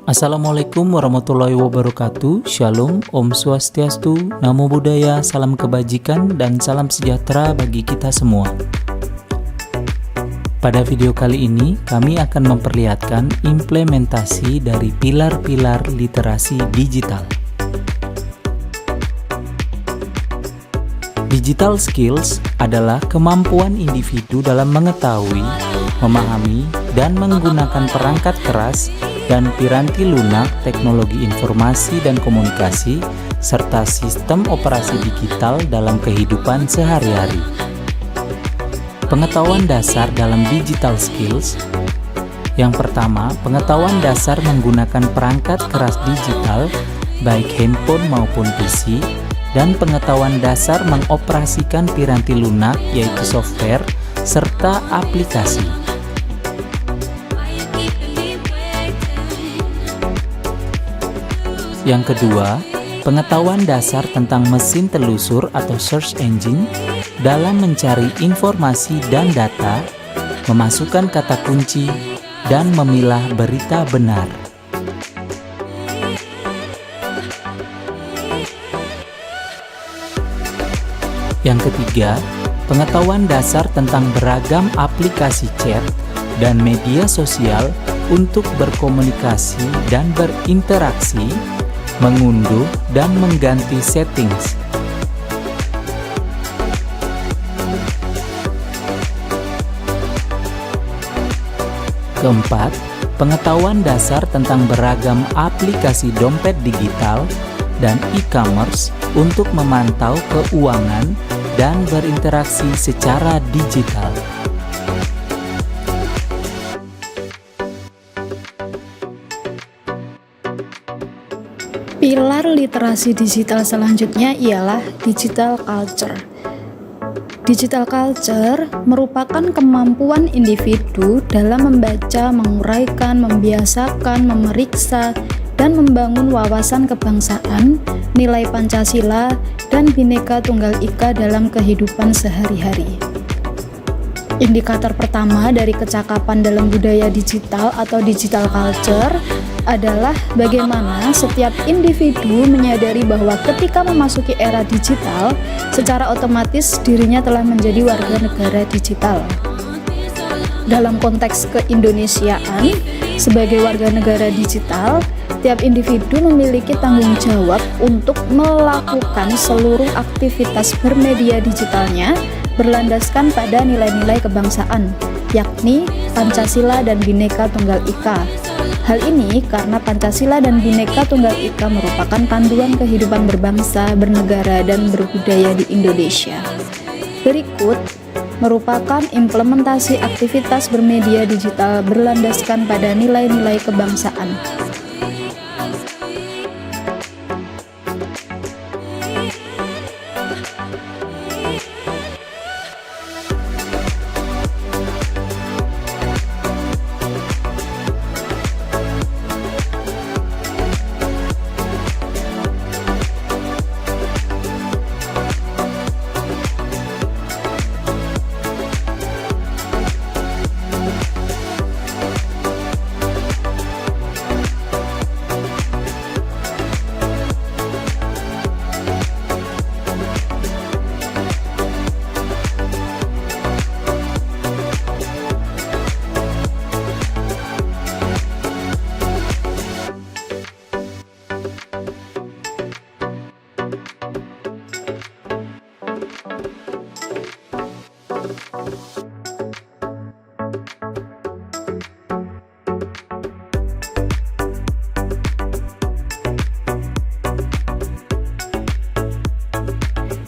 Assalamualaikum warahmatullahi wabarakatuh. Shalom, Om Swastiastu, Namo Buddhaya, salam kebajikan dan salam sejahtera bagi kita semua. Pada video kali ini, kami akan memperlihatkan implementasi dari pilar-pilar literasi digital. Digital skills adalah kemampuan individu dalam mengetahui, memahami, dan menggunakan perangkat keras dan piranti lunak teknologi informasi dan komunikasi serta sistem operasi digital dalam kehidupan sehari-hari. Pengetahuan dasar dalam digital skills. Yang pertama, pengetahuan dasar menggunakan perangkat keras digital baik handphone maupun PC, dan pengetahuan dasar mengoperasikan piranti lunak yaitu software serta aplikasi. Yang kedua, pengetahuan dasar tentang mesin telusur atau search engine dalam mencari informasi dan data, memasukkan kata kunci, dan memilah berita benar. Yang ketiga, pengetahuan dasar tentang beragam aplikasi chat dan media sosial untuk berkomunikasi dan berinteraksi, mengunduh dan mengganti settings. Keempat, pengetahuan dasar tentang beragam aplikasi dompet digital dan e-commerce untuk memantau keuangan dan berinteraksi secara digital. Pilar literasi digital selanjutnya ialah digital culture. Digital culture merupakan kemampuan individu dalam membaca, menguraikan, membiasakan, memeriksa, dan membangun wawasan kebangsaan, nilai Pancasila, dan Bhinneka Tunggal Ika dalam kehidupan sehari-hari. Indikator pertama dari kecakapan dalam budaya digital atau digital culture adalah bagaimana setiap individu menyadari bahwa ketika memasuki era digital, secara otomatis dirinya telah menjadi warga negara digital. Dalam konteks keindonesiaan, sebagai warga negara digital, tiap individu memiliki tanggung jawab untuk melakukan seluruh aktivitas bermedia digitalnya berlandaskan pada nilai-nilai kebangsaan, yakni Pancasila dan Bhinneka Tunggal Ika. Hal ini karena Pancasila dan Bhinneka Tunggal Ika merupakan panduan kehidupan berbangsa, bernegara, dan berbudaya di Indonesia. Berikut merupakan implementasi aktivitas bermedia digital berlandaskan pada nilai-nilai kebangsaan.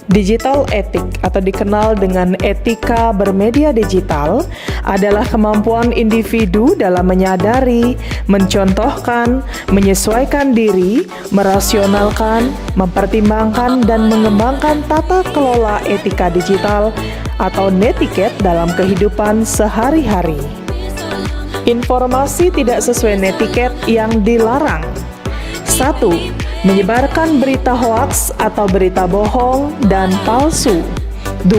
Digital ethic atau dikenal dengan etika bermedia digital adalah kemampuan individu dalam menyadari, mencontohkan, menyesuaikan diri, merasionalkan, mempertimbangkan, dan mengembangkan tata kelola etika digital atau netiquette dalam kehidupan sehari-hari. Informasi tidak sesuai netiquette yang dilarang. 1. Menyebarkan berita hoaks atau berita bohong dan palsu. 2.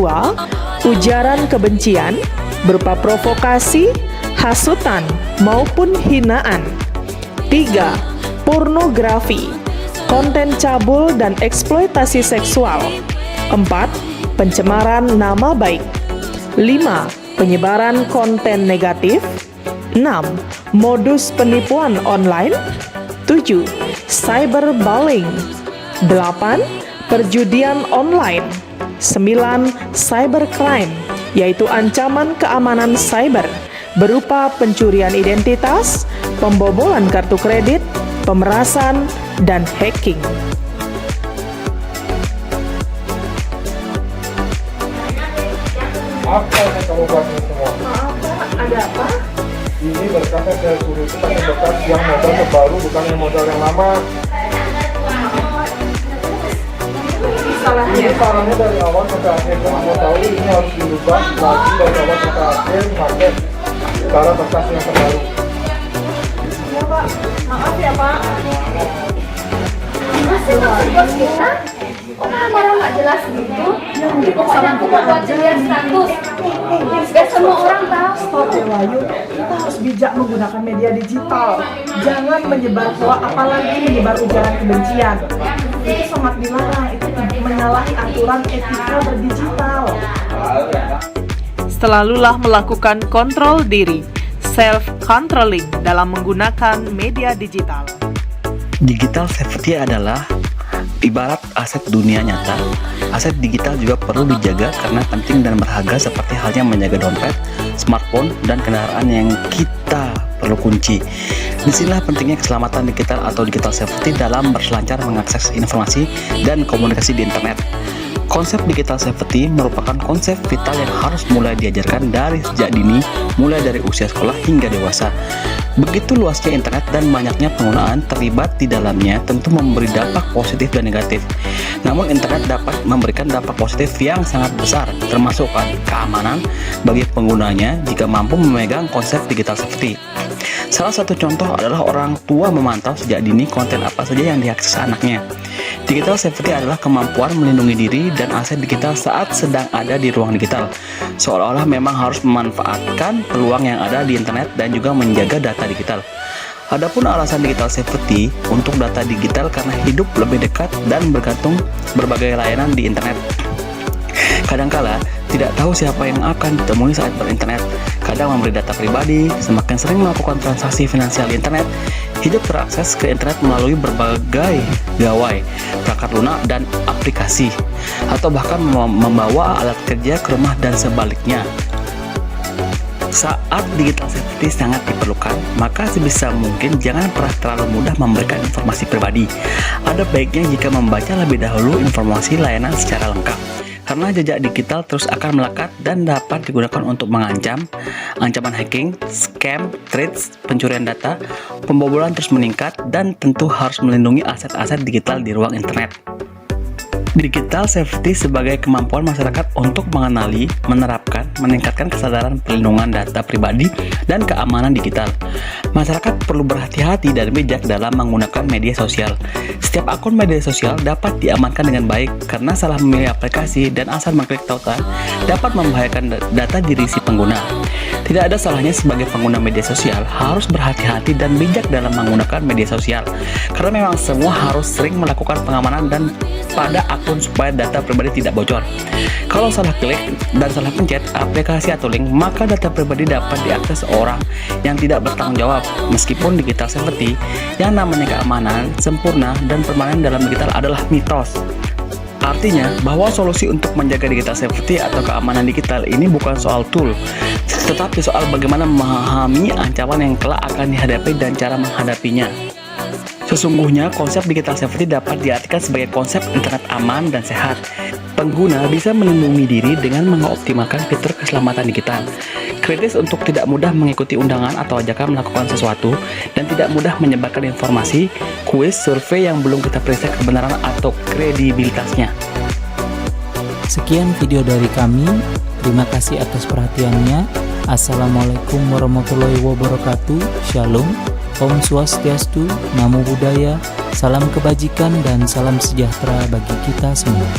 Ujaran kebencian berupa provokasi, hasutan, maupun hinaan. 3. Pornografi, konten cabul dan eksploitasi seksual. 4. Pencemaran nama baik. 5. Penyebaran konten negatif. 6. Modus penipuan online. 7. Cyberbullying. 8. Perjudian online. 9. Cybercrime, yaitu ancaman keamanan cyber berupa pencurian identitas, pembobolan kartu kredit, pemerasan, dan hacking. Apa yang kamu buat ini semua? Maaf Pak, ada apa? Ini berkasnya saya suruh itu pakai berkas yang modal terbaru, bukan yang modal yang lama. Ini salahnya dari awal sampai akhir. Kamu tahu ini harus dirubah lagi dari awal sampai akhir, pakai cara berkas yang terbaru. Ya Pak, maaf ya Pak. Masih bos kita? Kok marah nggak jelas gitu? Pokoknya aku mau buat jadian status biar semua orang tahu. Stop ya Wahyu, kita harus bijak menggunakan media digital. Jangan menyebar hoax, apalagi menyebar ujaran kebencian. Itu sangat dilarang, itu menyalahi aturan etika berdigital. Selalulah melakukan kontrol diri, self-controlling dalam menggunakan media digital. Digital safety adalah ibarat aset dunia nyata. Aset digital juga perlu dijaga karena penting dan berharga, seperti halnya menjaga dompet, smartphone, dan kendaraan yang kita perlu kunci. Disinilah pentingnya keselamatan digital atau digital safety dalam berselancar mengakses informasi dan komunikasi di internet. Konsep digital safety merupakan konsep vital yang harus mulai diajarkan dari sejak dini, mulai dari usia sekolah hingga dewasa. Begitu luasnya internet dan banyaknya penggunaan terlibat di dalamnya tentu memberi dampak positif dan negatif. Namun internet dapat memberikan dampak positif yang sangat besar, termasuk keamanan bagi penggunanya jika mampu memegang konsep digital safety. Salah satu contoh adalah orang tua memantau sejak dini konten apa saja yang diakses anaknya. Digital safety adalah kemampuan melindungi diri dan aset digital saat sedang ada di ruang digital. Seolah-olah memang harus memanfaatkan peluang yang ada di internet dan juga menjaga data digital. Adapun alasan digital safety untuk data digital karena hidup lebih dekat dan bergantung berbagai layanan di internet. Kadangkala tidak tahu siapa yang akan ditemui saat berinternet. Kadang memberi data pribadi, semakin sering melakukan transaksi finansial di internet, hidup terakses ke internet melalui berbagai gawai, perangkat lunak dan aplikasi, atau bahkan membawa alat kerja ke rumah dan sebaliknya. Saat digital safety sangat diperlukan, maka sebisa mungkin jangan pernah terlalu mudah memberikan informasi pribadi. Ada baiknya jika membaca lebih dahulu informasi layanan secara lengkap. Karena jejak digital terus akan melekat dan dapat digunakan untuk mengancam. Ancaman hacking, scam, threats, pencurian data, pembobolan terus meningkat, dan tentu harus melindungi aset-aset digital di ruang internet. Digital safety sebagai kemampuan masyarakat untuk mengenali, menerapkan, meningkatkan kesadaran perlindungan data pribadi dan keamanan digital. Masyarakat perlu berhati-hati dan bijak dalam menggunakan media sosial. Setiap akun media sosial dapat diamankan dengan baik karena salah memilih aplikasi dan asal mengklik token dapat membahayakan data diri si pengguna. Tidak ada salahnya sebagai pengguna media sosial harus berhati-hati dan bijak dalam menggunakan media sosial, karena memang semua harus sering melakukan pengamanan dan pada akun supaya data pribadi tidak bocor. Kalau salah klik dan salah pencet aplikasi atau link, maka data pribadi dapat diakses orang yang tidak bertanggung jawab. Meskipun digital safety, yang namanya keamanan sempurna dan permanen dalam digital adalah mitos. Artinya bahwa solusi untuk menjaga digital safety atau keamanan digital ini bukan soal tool, tetapi soal bagaimana memahami ancaman yang kelak akan dihadapi dan cara menghadapinya. Sesungguhnya konsep digital safety dapat diartikan sebagai konsep internet aman dan sehat. Pengguna bisa melindungi diri dengan mengoptimalkan fitur keselamatan digital. Kritis untuk tidak mudah mengikuti undangan atau ajakan melakukan sesuatu, dan tidak mudah menyebarkan informasi, kuis, survei yang belum kita periksa kebenaran atau kredibilitasnya. Sekian video dari kami. Terima kasih atas perhatiannya. Assalamualaikum warahmatullahi wabarakatuh. Shalom. Om Swastiastu, Namo Buddhaya, salam kebajikan dan salam sejahtera bagi kita semua.